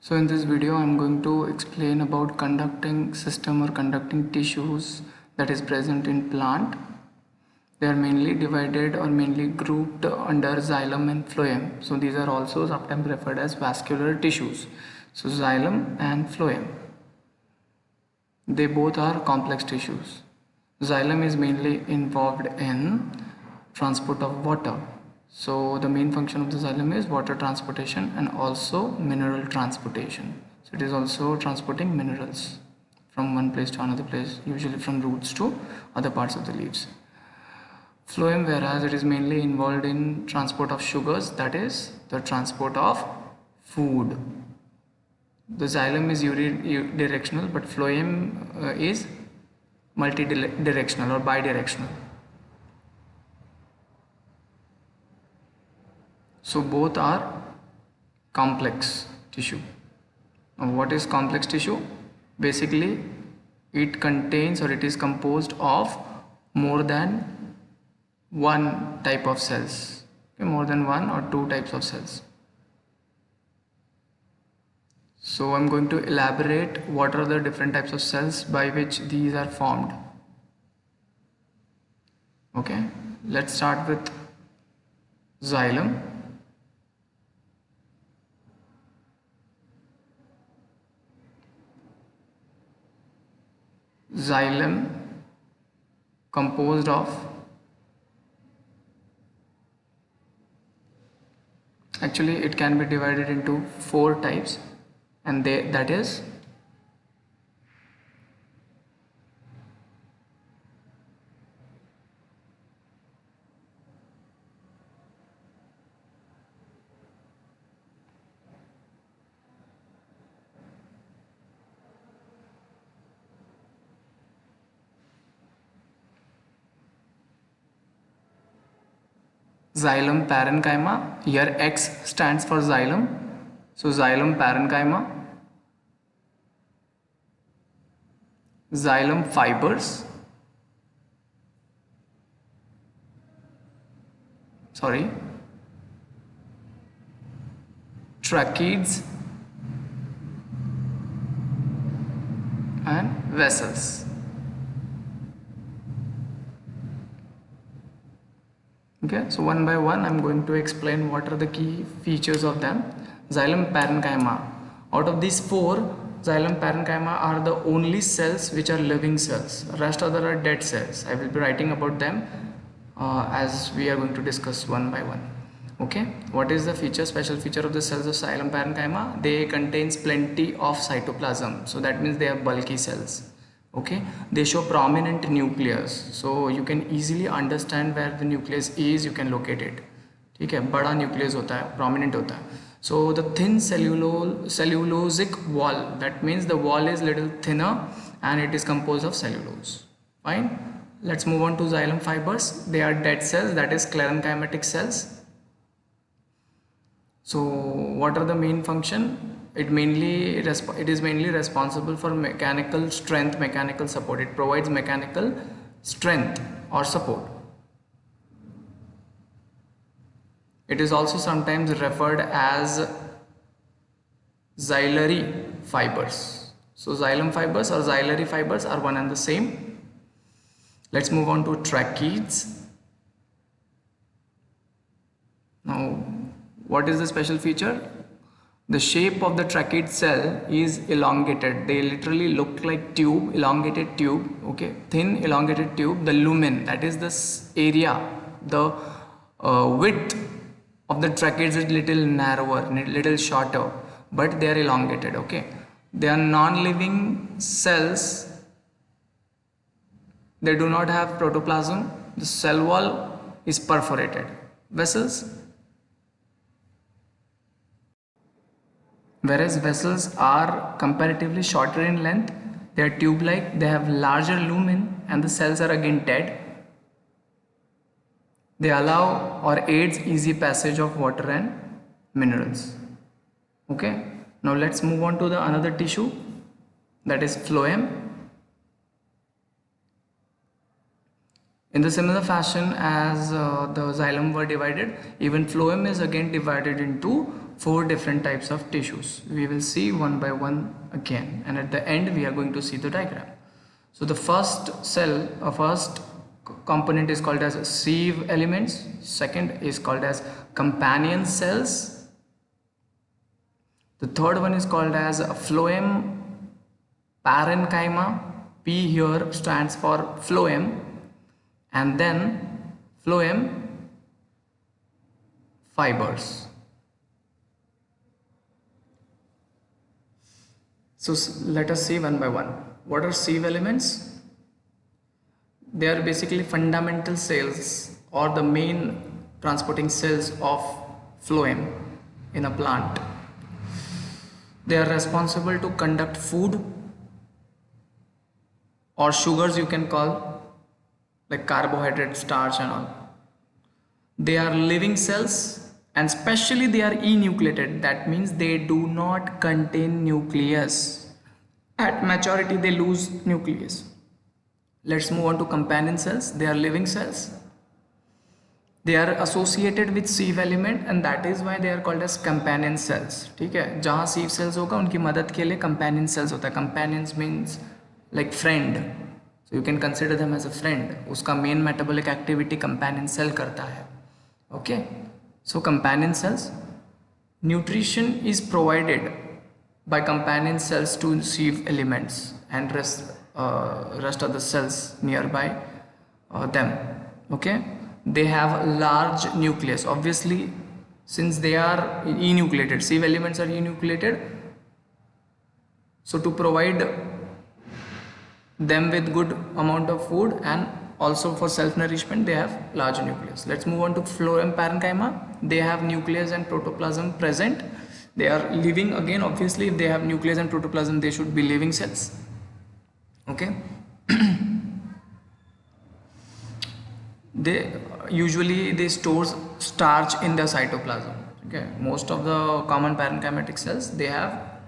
So in this video I'm going to explain about conducting system or conducting tissues that is present in plant. They are mainly divided or mainly grouped under xylem and phloem. So these are also sometimes referred as vascular tissues. So xylem and phloem, they both are complex tissues. Xylem is mainly involved in transport of water. So the main function of the xylem is water transportation and also mineral transportation. So it is also transporting minerals from one place to another place, usually from roots to other parts of the leaves. Phloem, whereas it is mainly involved in transport of sugars, that is the transport of food. The xylem is unidirectional, but phloem is multidirectional or bidirectional. So both are complex tissue. Now what is complex tissue? Basically it contains or it is composed of more than one type of cells. Okay, more than one or two types of cells. So I'm going to elaborate what are the different types of cells by which these are formed. Okay, let's start with xylem. Xylem composed of, actually it can be divided into four types, and that is xylem parenchyma. Here X stands for xylem. So xylem parenchyma, xylem fibers, tracheids and vessels. Okay, so one by one I'm going to explain what are the key features of them. Xylem parenchyma. Out of these four, xylem parenchyma are the only cells which are living cells. Rest other are dead cells. I will be writing about them as we are going to discuss one by one. Okay, what is the special feature of the cells of xylem parenchyma? They contains plenty of cytoplasm. So that means they are bulky cells. Okay, they show prominent nucleus, so you can easily understand where the nucleus is, you can locate it. ठीक है, बड़ा nucleus होता है, prominent होता है. So the thin cellulosic wall, that means the wall is little thinner and it is composed of cellulose. Fine, let's move on to xylem fibers. They are dead cells, that is sclerenchymatic cells. So what are the main function? It is mainly responsible for mechanical support. It provides mechanical strength or support. It is also sometimes referred as xylem fibers. So xylem fibers or xylem fibers are one and the same. Let's move on to tracheids. Now what is the special feature? The shape of the tracheid cell is elongated. They literally look like tube, elongated tube. Okay, thin elongated tube. The lumen, that is this area, the width of the tracheids is little narrower, little shorter, but they are elongated. Okay, they are non-living cells. They do not have protoplasm. The cell wall is perforated. Vessels. Whereas vessels are comparatively shorter in length, they are tube-like, they have larger lumen, and the cells are again dead. They allow or aids easy passage of water and minerals. Okay, now let's move on to the another tissue, that is phloem. In the similar fashion as the xylem were divided, even phloem is again divided into 4 different types of tissues. We will see one by one again, and at the end we are going to see the diagram. So the first cell, first component is called as sieve elements, second is called as companion cells, the third one is called as phloem parenchyma. P here stands for phloem, and then phloem fibers. So let us see one by one. What are sieve elements? They are basically fundamental cells or the main transporting cells of phloem in a plant. They are responsible to conduct food or sugars, you can call, like carbohydrate, starch and all. They are living cells, and especially they are enucleated. That means they do not contain nucleus. At maturity they lose nucleus. Let's move on to companion cells. They are living cells. They are associated with sieve element, and that is why they are called as companion cells. ठीक है, जहाँ sieve cells होगा उनकी मदद के लिए companion cells होता है. Companions means like friend, so you can consider them as a friend. उसका main metabolic activity companion cell करता है. Okay, so companion cells, nutrition is provided by companion cells to sieve elements and rest of the cells nearby them. Okay, they have large nucleus. Obviously, since they are enucleated, sieve elements are enucleated, so to provide them with good amount of food and also for self-nourishment, they have large nucleus. Let's move on to phloem parenchyma. They have nucleus and protoplasm present. They are living. Again, obviously, if they have nucleus and protoplasm, they should be living cells. Okay. They store starch in the cytoplasm. Okay, most of the common parenchymatic cells, they have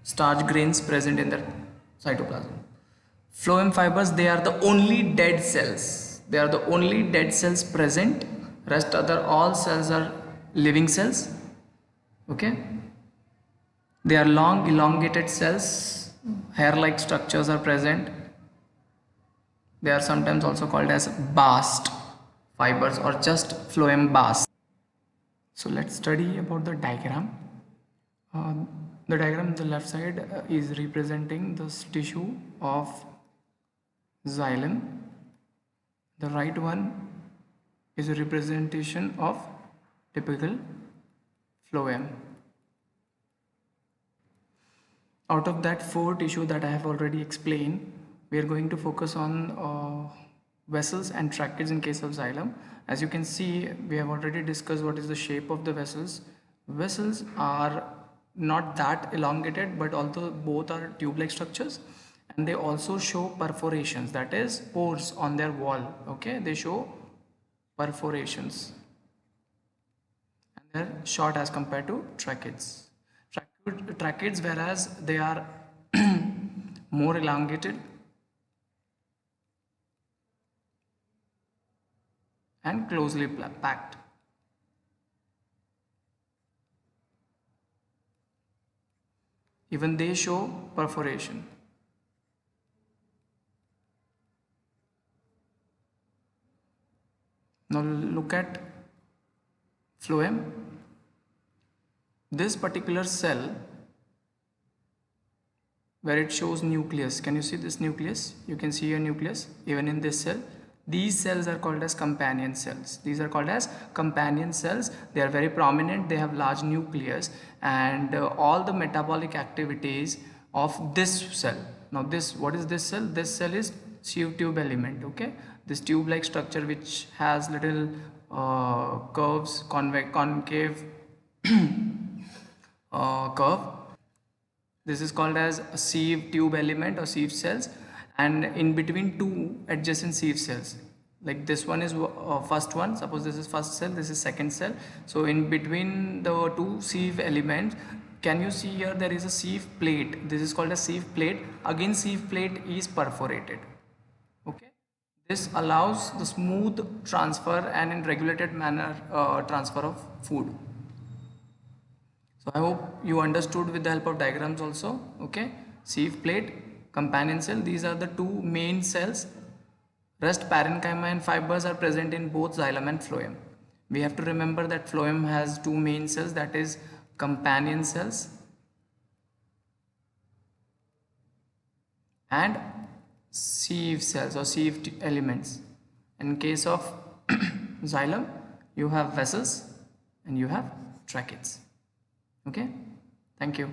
starch grains present in their cytoplasm. Phloem fibers, they are the only dead cells. They are the only dead cells present. Rest other all cells are living cells. Okay, they are long elongated cells. Hair-like structures are present. They are sometimes also called as bast fibers or just phloem bast. So let's study about the diagram. The diagram on the left side is representing this tissue of xylem. The right one is a representation of typical phloem. Out of that 4 tissue that I have already explained, we are going to focus on vessels and tracheids in case of xylem. As you can see, we have already discussed what is the shape of the vessels. Vessels are not that elongated, but although both are tube-like structures, and they also show perforations, that is pores on their wall. Okay, they show perforations, and they're short as compared to tracheids. Tracheids, whereas they are more elongated and closely packed. Even they show perforation. Now look at phloem. This particular cell where it shows nucleus, can you see this nucleus? You can see a nucleus even in this cell. These cells are called as companion cells. These are called as companion cells. They are very prominent. They have large nucleus, and all the metabolic activities of this cell. Now this, what is this cell? This cell is sieve tube element. Okay, this tube-like structure which has little curves, concave curve. This is called as a sieve tube element or sieve cells, and in between 2 adjacent sieve cells, like this one is first one, suppose this is first cell, this is second cell. So in between the 2 sieve elements, can you see here there is a sieve plate? This is called a sieve plate. Again, sieve plate is perforated. Okay, This allows the smooth transfer and in regulated manner transfer of food. So I hope you understood with the help of diagrams also. Okay, sieve plate, companion cell, these are the two main cells. Rest parenchyma and fibers are present in both xylem and phloem. We have to remember that phloem has two main cells, that is companion cells and sieve cells or sieve elements. In case of xylem, you have vessels and you have tracheids. Okay, thank you.